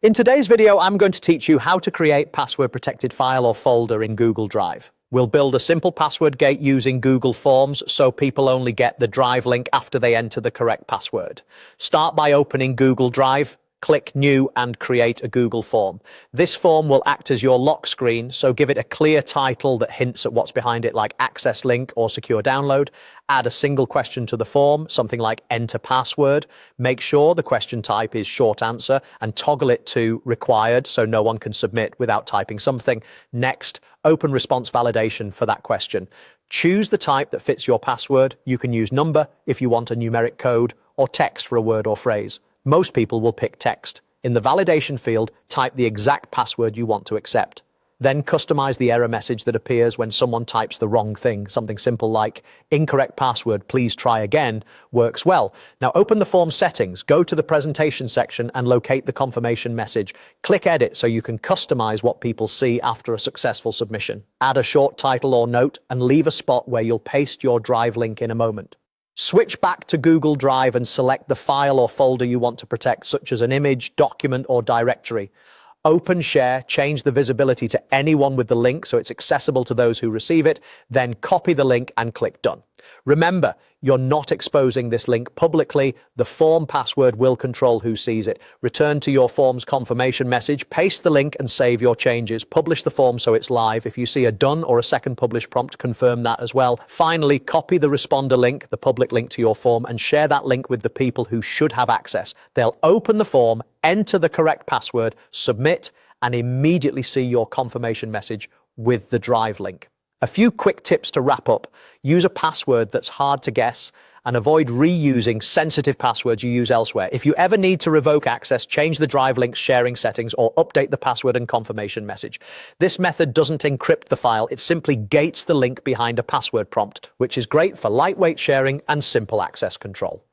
In today's video, I'm going to teach you how to create password-protected file or folder in Google Drive. We'll build a simple password gate using Google Forms so people only get the Drive link after they enter the correct password. Start by opening Google Drive, click New and create a Google form. This form will act as your lock screen, so give it a clear title that hints at what's behind it, like access link or secure download. Add a single question to the form, something like enter password. Make sure the question type is short answer and toggle it to required so no one can submit without typing something. Next, open response validation for that question. Choose the type that fits your password. You can use number if you want a numeric code, or text for a word or phrase. Most people will pick text. In the validation field, type the exact password you want to accept. Then customize the error message that appears when someone types the wrong thing. Something simple like incorrect password, please try again works well. Now open the form settings, go to the presentation section and locate the confirmation message. Click edit so you can customize what people see after a successful submission. Add a short title or note and leave a spot where you'll paste your Drive link in a moment. Switch back to Google Drive and select the file or folder you want to protect, such as an image, document, or directory. Open Share, change the visibility to anyone with the link so it's accessible to those who receive it, then copy the link and click Done. Remember, you're not exposing this link publicly. The form password will control who sees it. Return to your form's confirmation message, paste the link and save your changes. Publish the form so it's live. If you see a done or a second publish prompt, confirm that as well. Finally, copy the responder link, the public link to your form, and share that link with the people who should have access. They'll open the form, enter the correct password, submit, and immediately see your confirmation message with the Drive link. A few quick tips to wrap up. Use a password that's hard to guess and avoid reusing sensitive passwords you use elsewhere. If you ever need to revoke access, change the Drive link's sharing settings or update the password and confirmation message. This method doesn't encrypt the file, it simply gates the link behind a password prompt, which is great for lightweight sharing and simple access control.